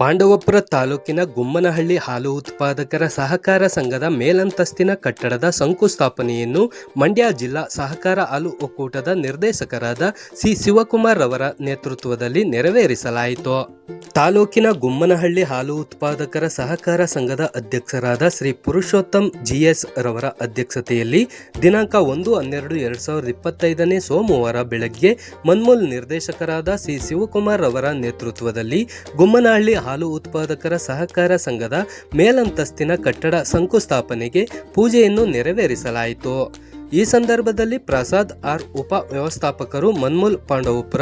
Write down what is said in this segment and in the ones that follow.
ಪಾಂಡವಪುರ ತಾಲೂಕಿನ ಗುಮ್ಮನಹಳ್ಳಿ ಹಾಲು ಉತ್ಪಾದಕರ ಸಹಕಾರ ಸಂಘದ ಮೇಲಂತಸ್ತಿನ ಕಟ್ಟಡದ ಶಂಕುಸ್ಥಾಪನೆಯನ್ನು ಮಂಡ್ಯ ಜಿಲ್ಲಾ ಸಹಕಾರ ಹಾಲು ಒಕ್ಕೂಟದ ನಿರ್ದೇಶಕರಾದ ಸಿ ಶಿವಕುಮಾರ್ ಅವರ ನೇತೃತ್ವದಲ್ಲಿ ನೆರವೇರಿಸಲಾಯಿತು. ತಾಲೂಕಿನ ಗುಮ್ಮನಹಳ್ಳಿ ಹಾಲು ಉತ್ಪಾದಕರ ಸಹಕಾರ ಸಂಘದ ಅಧ್ಯಕ್ಷರಾದ ಶ್ರೀ ಪುರುಷೋತ್ತಮ್ ಜಿಎಸ್ ರವರ ಅಧ್ಯಕ್ಷತೆಯಲ್ಲಿ ದಿನಾಂಕ 1-12-2025 ಸೋಮವಾರ ಬೆಳಗ್ಗೆ ಮನ್ಮೂಲ್ ನಿರ್ದೇಶಕರಾದ ಸಿ ಶಿವಕುಮಾರ್ ಅವರ ನೇತೃತ್ವದಲ್ಲಿ ಗುಮ್ಮನಹಳ್ಳಿ ಹಾಲು ಉತ್ಪಾದಕರ ಸಹಕಾರ ಸಂಘದ ಮೇಲಂತಸ್ತಿನ ಕಟ್ಟಡ ಶಂಕುಸ್ಥಾಪನೆಗೆ ಪೂಜೆಯನ್ನು ನೆರವೇರಿಸಲಾಯಿತು. ಈ ಸಂದರ್ಭದಲ್ಲಿ ಪ್ರಸಾದ್ ಆರ್ ಉಪ ವ್ಯವಸ್ಥಾಪಕರು, ಮನ್ಮೂಲ್ ಪಾಂಡವಪುರ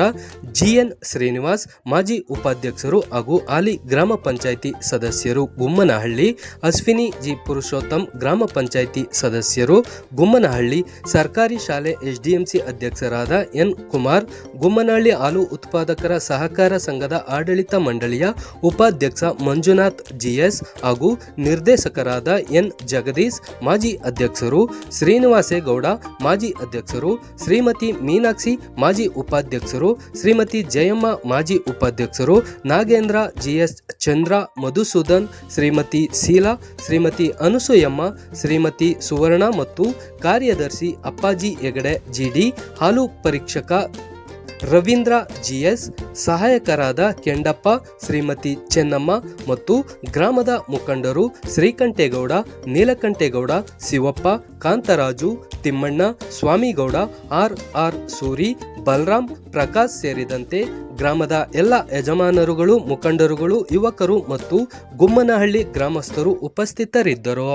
ಜಿಎನ್ ಶ್ರೀನಿವಾಸ್ ಮಾಜಿ ಉಪಾಧ್ಯಕ್ಷರು ಹಾಗೂ ಹಾಲಿ ಗ್ರಾಮ ಪಂಚಾಯಿತಿ ಸದಸ್ಯರು ಗುಮ್ಮನಹಳ್ಳಿ, ಅಶ್ವಿನಿ ಜಿ ಪುರುಷೋತ್ತಮ್ ಗ್ರಾಮ ಪಂಚಾಯಿತಿ ಸದಸ್ಯರು ಗುಮ್ಮನಹಳ್ಳಿ, ಸರ್ಕಾರಿ ಶಾಲೆ ಎಸ್ಡಿಎಂಸಿ ಅಧ್ಯಕ್ಷರಾದ ಎನ್ ಕುಮಾರ್, ಗುಮ್ಮನಹಳ್ಳಿ ಹಾಲು ಉತ್ಪಾದಕರ ಸಹಕಾರ ಸಂಘದ ಆಡಳಿತ ಮಂಡಳಿಯ ಉಪಾಧ್ಯಕ್ಷ ಮಂಜುನಾಥ್ ಜಿಎಸ್ ಹಾಗೂ ನಿರ್ದೇಶಕರಾದ ಎನ್ ಜಗದೀಶ್ ಮಾಜಿ ಅಧ್ಯಕ್ಷರು, ಶ್ರೀನಿವಾಸೇಗೌಡ ಮಾಜಿ ಅಧ್ಯಕ್ಷರು, ಶ್ರೀಮತಿ ಮೀನಾಕ್ಷಿ ಮಾಜಿ ಉಪಾಧ್ಯಕ್ಷರು, ಶ್ರೀಮತಿ ಜಯಮ್ಮ ಮಾಜಿ ಉಪಾಧ್ಯಕ್ಷರು, ನಾಗೇಂದ್ರ ಜಿಎಸ್, ಚಂದ್ರ, ಮಧುಸೂದನ್, ಶ್ರೀಮತಿ ಶೀಲಾ, ಶ್ರೀಮತಿ ಅನುಸೂಯಮ್ಮ, ಶ್ರೀಮತಿ ಸುವರ್ಣ ಮತ್ತು ಕಾರ್ಯದರ್ಶಿ ಅಪ್ಪಾಜಿ ಹೆಗಡೆ ಜಿಡಿ, ಹಾಲು ಪರೀಕ್ಷಕ ರವೀಂದ್ರ ಜಿಎಸ್, ಸಹಾಯಕರಾದ ಕೆಂಡಪ್ಪ, ಶ್ರೀಮತಿ ಚೆನ್ನಮ್ಮ ಮತ್ತು ಗ್ರಾಮದ ಮುಖಂಡರು ಶ್ರೀಕಂಠೇಗೌಡ, ನೀಲಕಂಠೇಗೌಡ, ಶಿವಪ್ಪ, ಕಾಂತರಾಜು, ತಿಮ್ಮಣ್ಣ, ಸ್ವಾಮಿಗೌಡ, ಆರ್ ಸೂರಿ, ಬಲರಾಮ್, ಪ್ರಕಾಶ್ ಸೇರಿದಂತೆ ಗ್ರಾಮದ ಎಲ್ಲ ಯಜಮಾನರುಗಳು, ಮುಖಂಡರುಗಳು, ಯುವಕರು ಮತ್ತು ಗುಮ್ಮನಹಳ್ಳಿ ಗ್ರಾಮಸ್ಥರು ಉಪಸ್ಥಿತರಿದ್ದರು.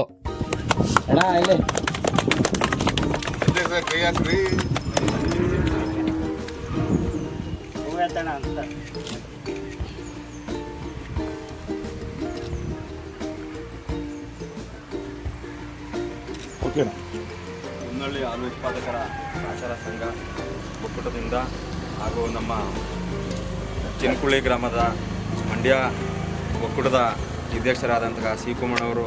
ಗುಮ್ಮನಹಳ್ಳಿ ಹಾಲು ಉತ್ಪಾದಕರ ಸಹಕಾರ ಸಂಘ ಒಕ್ಕೂಟದಿಂದ ಹಾಗೂ ನಮ್ಮ ಚಿನ್ಕುಳಿ ಗ್ರಾಮದ ಮಂಡ್ಯ ಒಕ್ಕೂಟದ ಅಧ್ಯಕ್ಷರಾದಂತಹ ಸಿ ಕುಮಾರವರು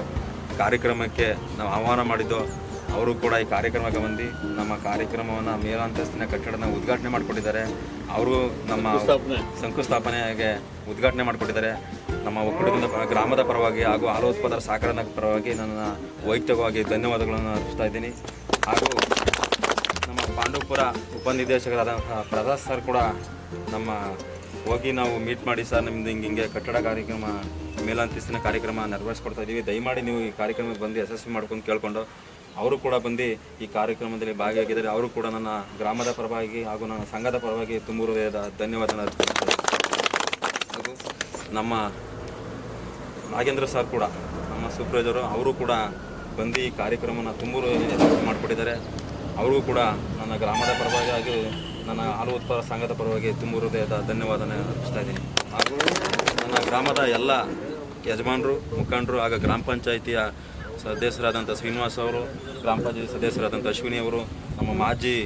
ಕಾರ್ಯಕ್ರಮಕ್ಕೆ ನಾವು ಆಹ್ವಾನ ಮಾಡಿದ್ದು. ಅವರು ಕೂಡ ಈ ಕಾರ್ಯಕ್ರಮಕ್ಕೆ ಬಂದು ನಮ್ಮ ಕಾರ್ಯಕ್ರಮವನ್ನು ಮೇಲಂತಸ್ತಿನ ಕಟ್ಟಡನ ಉದ್ಘಾಟನೆ ಮಾಡಿಕೊಟ್ಟಿದ್ದಾರೆ. ಅವರು ನಮ್ಮ ಶಂಕುಸ್ಥಾಪನೆಗೆ ಉದ್ಘಾಟನೆ ಮಾಡಿಕೊಟ್ಟಿದ್ದಾರೆ. ನಮ್ಮ ಒಕ್ಕೂಟದಿಂದ ಗ್ರಾಮದ ಪರವಾಗಿ ಹಾಗೂ ಹಾಲು ಉತ್ಪಾದಕರ ಸಹಕಾರದ ಪರವಾಗಿ ನನ್ನ ವೈಯಕ್ತಿಕವಾಗಿ ಧನ್ಯವಾದಗಳನ್ನು ಅರ್ಪಿಸ್ತಾ ಇದ್ದೀನಿ. ಹಾಗೂ ನಮ್ಮ ಪಾಂಡವಪುರ ಉಪನಿರ್ದೇಶಕರಾದಂತಹ ಪ್ರಸಾದ್ ಸರ್ ಕೂಡ ನಮ್ಮ ಹೋಗಿ ನಾವು ಮೀಟ್ ಮಾಡಿ, ಸರ್ ನಿಮ್ಮದು ಹಿಂಗೆ ಕಟ್ಟಡ ಕಾರ್ಯಕ್ರಮ ಮೇಲಂತಸ್ತಿನ ಕಾರ್ಯಕ್ರಮ ನೆರವೇರಿಸ್ಕೊಡ್ತಾ ಇದ್ದೀವಿ, ದಯಮಾಡಿ ನೀವು ಈ ಕಾರ್ಯಕ್ರಮಕ್ಕೆ ಬಂದು ಯಶಸ್ವಿ ಮಾಡ್ಕೊಂಡು ಕೇಳಿಕೊಂಡು ಅವರು ಕೂಡ ಬಂದು ಈ ಕಾರ್ಯಕ್ರಮದಲ್ಲಿ ಭಾಗಿಯಾಗಿದ್ದಾರೆ. ಅವರು ಕೂಡ ನನ್ನ ಗ್ರಾಮದ ಪರವಾಗಿ ಹಾಗೂ ನನ್ನ ಸಂಘದ ಪರವಾಗಿ ತುಂಬ ಹೃದಯದ ಧನ್ಯವಾದಗಳನ್ನು ಅರ್ಪಿಸ್ತಾರೆ. ಹಾಗೂ ನಮ್ಮ ನಾಗೇಂದ್ರ ಸರ್ ಕೂಡ ನಮ್ಮ ಸೂಪರ್ವೈಸರು, ಅವರು ಕೂಡ ಬಂದು ಈ ಕಾರ್ಯಕ್ರಮನ ತುಂಬ ಯಶಸ್ವಿ ಮಾಡಿಕೊಟ್ಟಿದ್ದಾರೆ. ಅವ್ರಿಗೂ ಕೂಡ ನನ್ನ ಗ್ರಾಮದ ಪರವಾಗಿ ಹಾಗೂ ನನ್ನ ಹಾಲು ಉತ್ಪಾದಕ ಸಂಘದ ಪರವಾಗಿ ತುಂಬ ಹೃದಯದ ಧನ್ಯವಾದನೆ ಅರ್ಪಿಸ್ತಾ ಇದ್ದೀನಿ. ಹಾಗೂ ನನ್ನ ಗ್ರಾಮದ ಎಲ್ಲ ಯಜಮಾನರು, ಮುಖಂಡರು ಹಾಗೂ ಗ್ರಾಮ ಪಂಚಾಯಿತಿಯ ಸದಸ್ಯರಾದಂಥ ಶ್ರೀನಿವಾಸ್ ಅವರು, ಗ್ರಾಮ ಪಂಚಾಯತಿ ಸದಸ್ಯರಾದಂಥ ಅಶ್ವಿನಿ ಅವರು, ನಮ್ಮ ಮಾಜಿ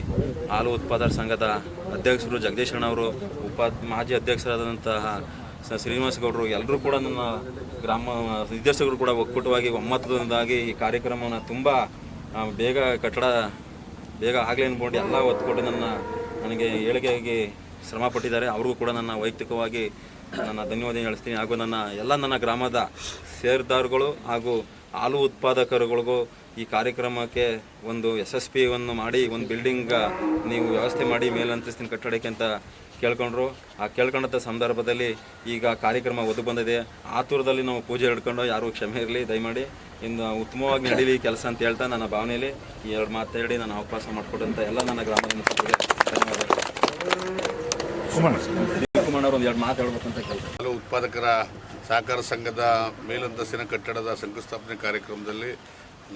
ಹಾಲು ಉತ್ಪಾದಕರ ಸಂಘದ ಅಧ್ಯಕ್ಷರು ಜಗದೀಶಣ್ಣವರು, ಮಾಜಿ ಅಧ್ಯಕ್ಷರಾದಂತಹ ಶ್ರೀನಿವಾಸ ಗೌಡರು, ಎಲ್ಲರೂ ಕೂಡ ನನ್ನ ಗ್ರಾಮ ನಿರ್ದೇಶಕರು ಕೂಡ ಒಕ್ಕೂಟವಾಗಿ ಒಮ್ಮತದಿಂದಾಗಿ ಈ ಕಾರ್ಯಕ್ರಮವನ್ನು ತುಂಬ ಕಟ್ಟಡ ಬೇಗ ಆಗಲಿ ಅಂದ್ಕೊಂಡು ಎಲ್ಲ ಒತ್ತುಕೊಟ್ಟು ನನಗೆ ಏಳಿಗೆಯಾಗಿ ಶ್ರಮ ಪಟ್ಟಿದ್ದಾರೆ. ಅವ್ರಿಗೂ ಕೂಡ ನನ್ನ ವೈಯಕ್ತಿಕವಾಗಿ ನನ್ನ ಧನ್ಯವಾದ ಹೇಳಿಸ್ತೀನಿ. ಹಾಗೂ ನನ್ನ ಗ್ರಾಮದ ಷೇರುದಾರಗಳು ಹಾಗೂ ಹಾಲು ಉತ್ಪಾದಕರುಗಳಿಗೂ ಈ ಕಾರ್ಯಕ್ರಮಕ್ಕೆ ಒಂದು ಯಶಸ್ವಿಯನ್ನು ಮಾಡಿ ಒಂದು ಬಿಲ್ಡಿಂಗ್ ನೀವು ವ್ಯವಸ್ಥೆ ಮಾಡಿ ಮೇಲಂತಸ್ತಿನ ಕಟ್ಟಡಕ್ಕೆ ಅಂತ ಕೇಳ್ಕೊಂಡ್ರು. ಆ ಕೇಳ್ಕೊಂಡಂಥ ಸಂದರ್ಭದಲ್ಲಿ ಈಗ ಕಾರ್ಯಕ್ರಮ ಒದ್ದು ಬಂದಿದೆ. ಆತುರದಲ್ಲಿ ನಾವು ಪೂಜೆ ಹಿಡ್ಕೊಂಡು ಯಾರೂ ಕ್ಷಮೆ ಇರಲಿ, ದಯಮಾಡಿ ಇನ್ನು ಉತ್ತಮವಾಗಿ ನಡೀಲಿ ಕೆಲಸ ಅಂತ ಹೇಳ್ತಾ ನನ್ನ ಭಾವನೆಯಲ್ಲಿ ಈ ಎರಡು ಮಾತು ಹೇಳಿ ನಾನು ಅವಕಾಶ ಮಾಡಿಕೊಟ್ಟಂಥ ಎಲ್ಲ ನನ್ನ ಗ್ರಾಮದ ಮುಖಂಡರಿಗೆ ಧನ್ಯವಾದಗಳು. ಕುಮಾರ್ ಒಂದು ಎರಡು ಮಾತು ಹೇಳ್ಬೇಕಂತ ಕೇಳ್ತಾರೆ. ಹಾಲು ಉತ್ಪಾದಕರ ಸಹಕಾರ ಸಂಘದ ಮೇಲಂತಸ್ತಿನ ಕಟ್ಟಡದ ಶಂಕುಸ್ಥಾಪನೆ ಕಾರ್ಯಕ್ರಮದಲ್ಲಿ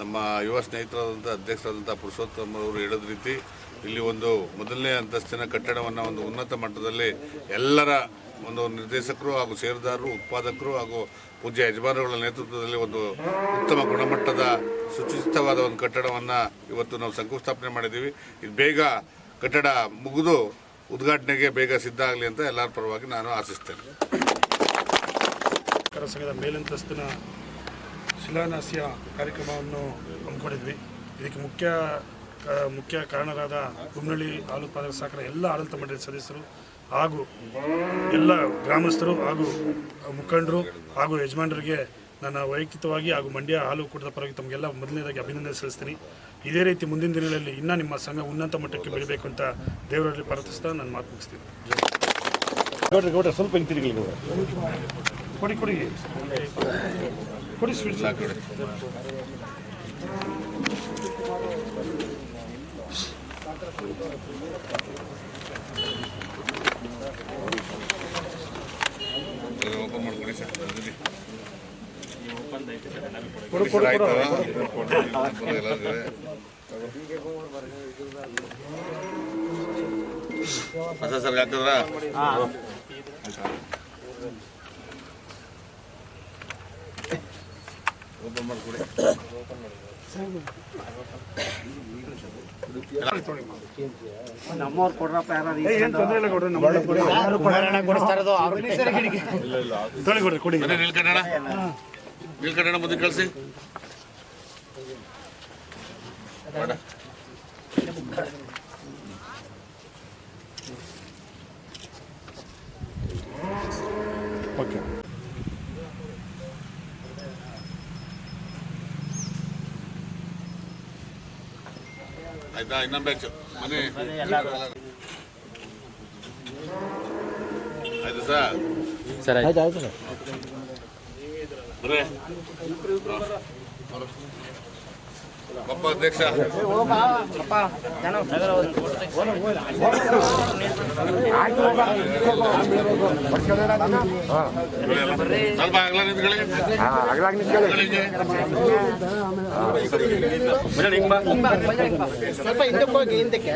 ನಮ್ಮ ಯುವ ಸ್ನೇಹಿತರಾದಂಥ ಅಧ್ಯಕ್ಷರಾದಂಥ ಪುರುಷೋತ್ತಮ್ ಅವರು ಹೇಳಿದ ರೀತಿ ಇಲ್ಲಿ ಒಂದು ಮೊದಲನೇ ಅಂತಸ್ತಿನ ಕಟ್ಟಡವನ್ನು ಒಂದು ಉನ್ನತ ಮಟ್ಟದಲ್ಲಿ ಎಲ್ಲರ ಒಂದು ನಿರ್ದೇಶಕರು ಹಾಗೂ ಷೇರುದಾರರು, ಉತ್ಪಾದಕರು ಹಾಗೂ ಪೂಜ್ಯ ಯಜಮಾನರುಗಳ ನೇತೃತ್ವದಲ್ಲಿ ಒಂದು ಉತ್ತಮ ಗುಣಮಟ್ಟದ ಸುಚಿತವಾದ ಒಂದು ಕಟ್ಟಡವನ್ನು ಇವತ್ತು ನಾವು ಶಂಕುಸ್ಥಾಪನೆ ಮಾಡಿದ್ದೀವಿ. ಇದು ಬೇಗ ಕಟ್ಟಡ ಮುಗಿದು ಉದ್ಘಾಟನೆಗೆ ಬೇಗ ಸಿದ್ಧ ಆಗಲಿ ಅಂತ ಎಲ್ಲರ ಪರವಾಗಿ ನಾನು ಆಶಿಸ್ತೇನೆ. ಸಂಘದ ಮೇಲಂತಸ್ತಿನ ಶಿಲಾನ್ಯಾಸ ಕಾರ್ಯಕ್ರಮವನ್ನು ಹಮ್ಮಿಕೊಂಡಿದ್ವಿ. ಇದಕ್ಕೆ ಮುಖ್ಯ ಕಾರಣರಾದ ಗುಮ್ಮನಹಳ್ಳಿ ಹಾಲು ಉತ್ಪಾದಕ ಸಹಕಾರ ಎಲ್ಲ ಆಡಳಿತ ಮಂಡಳಿ ಸದಸ್ಯರು ಹಾಗೂ ಎಲ್ಲ ಗ್ರಾಮಸ್ಥರು ಹಾಗೂ ಮುಖಂಡರು ಹಾಗೂ ಯಜಮಾನರಿಗೆ ನನ್ನ ವೈಯಕ್ತಿಕವಾಗಿ ಹಾಗೂ ಮಂಡ್ಯ ಹಾಲು ಒಕ್ಕೂಟದ ಪರವಾಗಿ ತಮಗೆಲ್ಲ ಮೊದಲನೇದಾಗಿ ಅಭಿನಂದನೆ ಸಲ್ಲಿಸ್ತೀನಿ. ಇದೇ ರೀತಿ ಮುಂದಿನ ದಿನಗಳಲ್ಲಿ ಇನ್ನೂ ನಿಮ್ಮ ಸಂಘ ಉನ್ನತ ಮಟ್ಟಕ್ಕೆ ಬೆಳಿಬೇಕು ಅಂತ ದೇವರಲ್ಲಿ ಪ್ರಾರ್ಥಿಸ್ತಾ ನಾನು ಮಾತು ಮುಗಿಸ್ತೀನಿ. ಗೌಡ್ರೆ ಸ್ವಲ್ಪ ಹಿಂತಿರುಗಿ ಕೊಡಿ ಕೊಡಿ ಕೊಡಿ ಸ್ವೀಟ್ಸ್ ಓಪನ್ ಮಾಡ್ಕೊಡಿ ಸರ್. ಹೊಸ ಸರ್ ಹಾಕಿದ್ರ ಓಪನ್ ಮಾಡ್ಕೊಡಿ. ನಮ್ಮವ್ರು ಕೊಡ್ರಪ್ಪ ಯಾರು ಏನು ತೊಂದರೆ ಇಲ್ಲ ಕೊಡ್ರಿ ತೊಳಿ ಕೊಡ್ರಿ ಕೊಡಿ ನೀಲ್ಕಂಠಣ್ಣ ಮುಂದೆ ಕಳಿಸಿ. ಓಕೆ ಆಯ್ತಾ? ಇನ್ನೊಂದು ಬ್ಯಾಚ್ ಮನೆ ಆಯ್ತು ಸರ್. ಆಯ್ತು ಸರ್. ಬರ್ರಿ ಪಪ್ಪ ಅಧ್ಯಕ್ಷ. ಸ್ವಲ್ಪ ಆಗ್ಲ ನಿಂತ್ಕೊಳ್ಳಿ. ಸ್ವಲ್ಪ ಹಿಂದಕ್ಕೆ ಹೋಗಿ ಹಿಂದಕ್ಕೆ